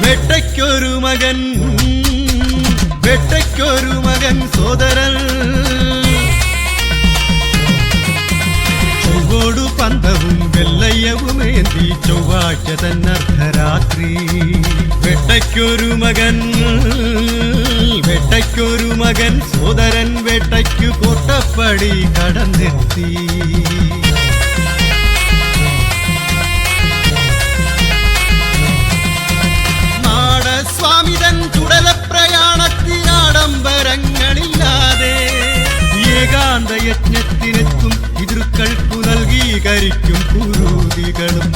വേട്ടയ്ക്കൊരു മകൻ വേട്ടയ്ക്കൊരു മകൻ സോദരൻ ചൊവ്വോടു പന്തവും വെള്ളയ്യവുമേന്തി ചൊവ്വാഴ്ച തന്നർദ്ധരാത്രി വേട്ടയ്ക്കൊരു മകൻ വേട്ടയ്ക്കൊരു മകൻ സോദരൻ വേട്ടയ്ക്കു കോട്ടപ്പടി കടന്നെത്തി സ്വാമിതൻ ചുടലപ്രയാണത്തിനാഡംബരങ്ങളില്ലാതെ ഏകാന്ത യജ്ഞത്തിനെത്തും പിതൃക്കൾക്കു നൽകീകരിക്കും പുരോധികളും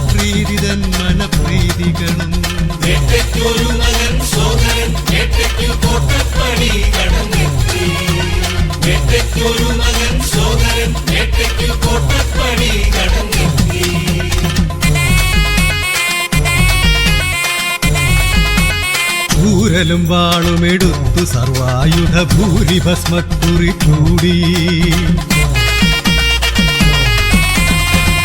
പ്രീതിതൻ മനപ്രീതികളും വേട്ടയ്ക്കൊരു മകൻ സോദരൻ വേട്ടയ്ക്കു കോട്ടപ്പടി കടന്നെത്തി വേട്ടയ്ക്കൊരു മകൻ സോദരൻ വേട്ടയ്ക്കു കോട്ടപ്പടി കടന്നെത്തി ൂരലും വാളുമെടുത്തു സർവായുധ ഭൂരിഭസ്മക്കുറി കൂടി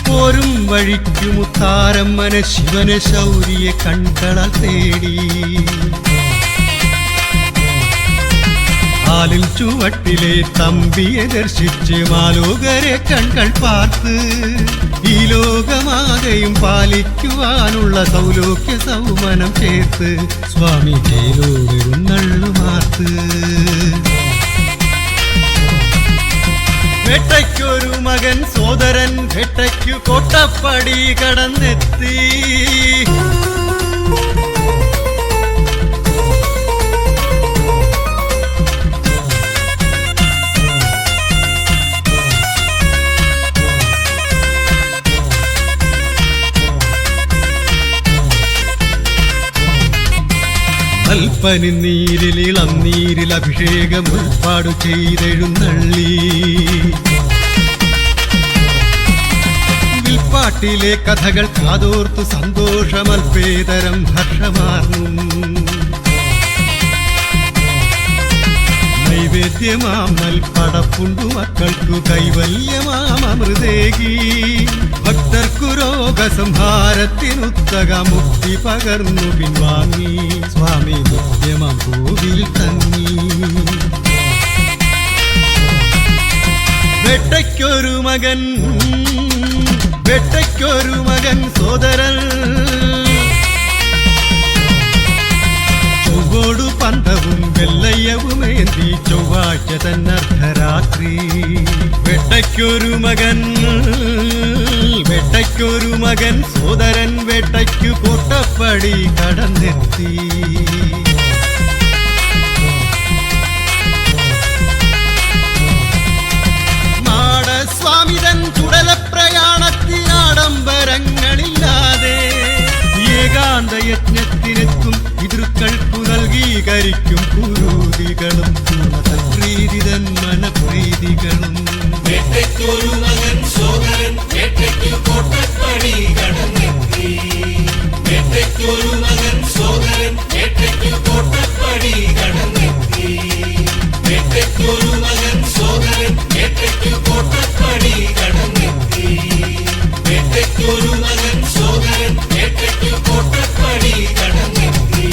പോരും വഴിക്കു മുത്താരമ്മനെ ശിവനെ ശൗരിയെ കൺകളാൽ തേടി ആലിൽ ചുവട്ടിലെ തമ്പിയെ ദർശിച്ച് മാലോകരെ കൺകൾ പാർത്ത് ഈ ലോകമാകെയും പാലിക്കുവാനുള്ള സൗലോക്യ സൗമനം ചേർത്ത് സ്വാമി ചേലോടെഴുന്നള്ളുമാർത്ത് വേട്ടയ്ക്കൊരു മകൻ സോദരൻ വേട്ടയ്ക്കു കോട്ടപ്പടി കടന്നെത്തി അൽപ്പനി നീരിൽ ഇളം നീരിൽ അഭിഷേകം ഉൾപ്പാടു ചെയ്തെഴുന്നള്ളി വിൽപ്പാട്ടിലെ കഥകൾ കാതോർത്തു സന്തോഷമൽപേതരം ഹർഷമാർന്നു നൈവേദ്യമാം നൽപടപ്പുണ്ടു മക്കൾക്കു കൈവല്യമാം അമൃതേകി ഭക്തർക്കു രോഗസംഹാരത്തിനുത്തക മുക്തി പകർന്നു പിൻവാങ്ങി സ്വാമി നിത്യമാം കോവിൽ തങ്ങി വേട്ടയ്ക്കൊരു മകൻ വേട്ടയ്ക്കൊരു മകൻ സോദരൻ ചൊവ്വോടു പന്തവും വെള്ളയ്യവുമേന്തി ചൊവ്വാഴ്ച തന്നർദ്ധരാത്രി വേട്ടയ്ക്കൊരു മകൻ വേട്ടയ്ക്കൊരു മകൻ സോദരൻ വേട്ടയ്ക്കു കോട്ടപ്പടി കടന്നെത്തി സ്വാമിതൻ ചുടലപ്രയാണത്തിനാഡംബരങ്ങളില്ലാതെ ഏകാന്ത യജ്ഞത്തിനെത്തും പിതൃക്കൾക്കു നൽകീകരിക്കും പുരോധികളും പ്രീതിതൻ മനപ്രീതികളും വേട്ടയ്ക്കൊരു മകൻ സോദരൻ വേട്ടയ്ക്കു കോട്ടപ്പടി കടന്നെത്തി വേട്ടയ്ക്കൊരു മകൻ സോദരൻ വേട്ടയ്ക്കു കോട്ടപ്പടി കടന്നെത്തി വേട്ടയ്ക്കൊരു മകൻ സോദരൻ വേട്ടയ്ക്കു കോട്ടപ്പടി കടന്നെത്തി വേട്ടയ്ക്കൊരു മകൻ സോദരൻ വേട്ടയ്ക്കു കോട്ടപ്പടി കടന്നെത്തി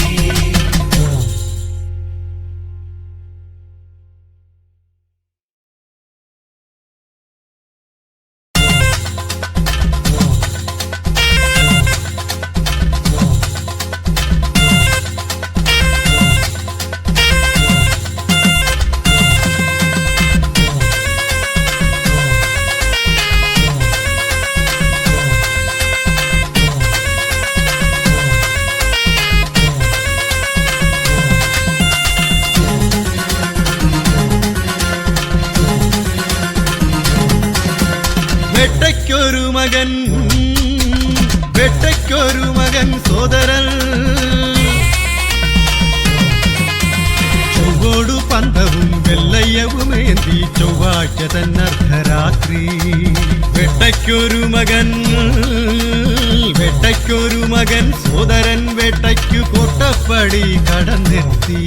വേട്ടയ്ക്കൊരു മകൻ വേട്ടയ്ക്കൊരു മകൻ സോദരൻ ചൊവ്വോടു പന്തവും വെള്ളയ്യവുമേന്തി ചൊവ്വാഴ്ച തന്നർദ്ധരാത്രി വേട്ടയ്ക്കൊരു മകൻ വേട്ടയ്ക്കൊരു മകൻ സോദരൻ വേട്ടയ്ക്കു കോട്ടപ്പടി കടന്നെത്തി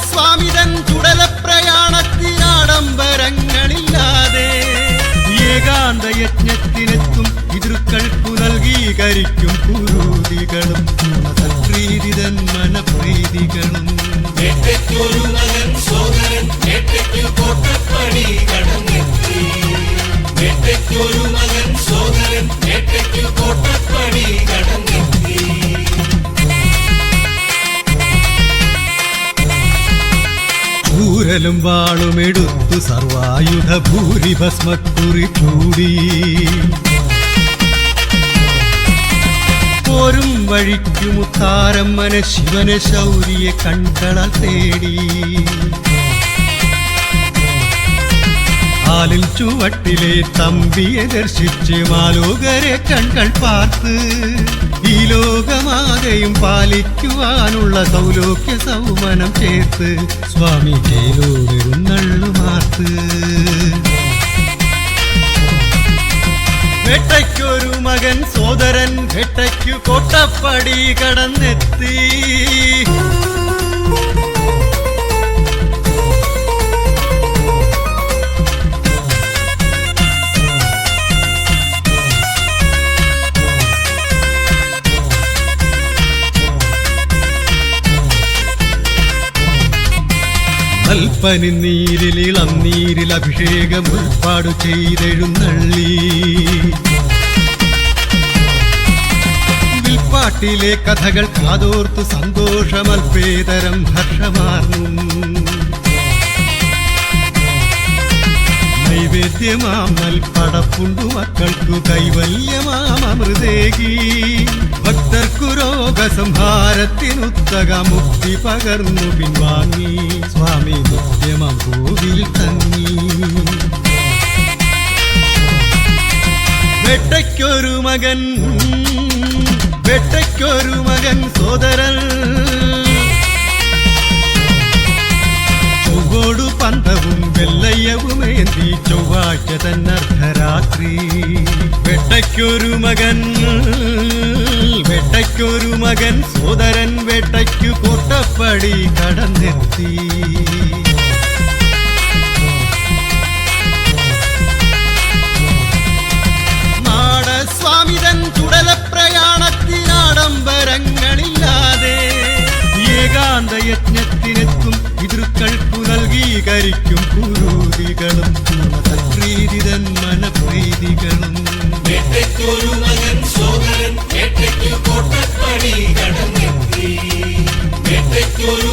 സ്വാമിതൻ ചുടലപ്രയാണത്തിനാഡംബരങ്ങളില്ലാതെ ഏകാന്തയജ്ഞത്തിനെത്തും പിതൃക്കൾക്കു നൽകീകരിക്കും കുരൂതികളും പ്രീതിതൻ മനപ്രീതികളും വേട്ടയ്ക്കൊരു മകൻ സോദരൻ വേട്ടയ്ക്കു കോട്ടപ്പടി കടന്നെത്തി വേട്ടയ്ക്കൊരു മകൻ സോദരൻ വേട്ടയ്ക്കു കോട്ടപ്പടി കടന്നെത്തി ൂരലും വാളുമെടുത്തു സർവായുധ ഭൂരിഭസ്മക്കുറി കൂടി പോരും വഴിക്കു മുത്താരമ്മനെ ശിവനെ ശൗരിയെ കൺകളാൽ തേടി ആലിൽ ചുവട്ടിലെ തമ്പിയെ ദർശിച്ച് മാലോകരെ കൺകൾ പാർത്ത് ഈ ലോകമാകെയും പാലിക്കുവാനുള്ള സൗലോക്യ സൗമനം ചേർത്ത് സ്വാമി കേലോകരുന്നള്ളുമാർത്ത് വേട്ടയ്ക്കൊരു മകൻ സോദരൻ വേട്ടയ്ക്കു കോട്ടപ്പടി കടന്നെത്തി കൽപ്പനി നീരിലിളം നീരിൽ അഭിഷേകം ഉൾപ്പാടു ചെയ്തെഴുന്നള്ളി വിൽപ്പാട്ടിലെ കഥകൾ കാതോർത്തു സന്തോഷമൽപേതരം ഹർഷമാർന്നു നൈവേദ്യമാം നൽപടപ്പുണ്ടു മക്കൾക്കു കൈവല്യമാം അമൃതേകി ഭക്തർക്കു രോഗസംഹാരത്തിനുത്തക മുക്തി പകർന്നു പിൻവാങ്ങി സ്വാമി നിത്യമാം കോവിൽ തങ്ങി വേട്ടയ്ക്കൊരു മകൻ സോദരൻ ചൊവ്വോടു പന്തവും വെല്ലയ്യവുമേന്തി ചൊവ്വാഴ്ച തന്നർദ്ധരാത്രി വേട്ടയ്ക്കൊരു മകൻ സോദരൻ വേട്ടയ്ക്കു കോട്ടപ്പടി കടന്നെത്തി നാടസ്വാമിതൻ ചുടലപ്രയാണത്തിനാഡംബരങ്ങളില്ലാതെ ഏകാന്തയജ്ഞത്തിനെത്തും പിതൃക്കൾക്കു നൽകീകരിക്കും കുരൂതികളും പ്രീതിതൻ മനപ്രീതികളും വേട്ടയ്ക്കൊരു മകൻ സോദരൻ വേട്ടയ്ക്കു കോട്ടപ്പടി കടന്നെത്തി വേട്ടയ്ക്കൊരു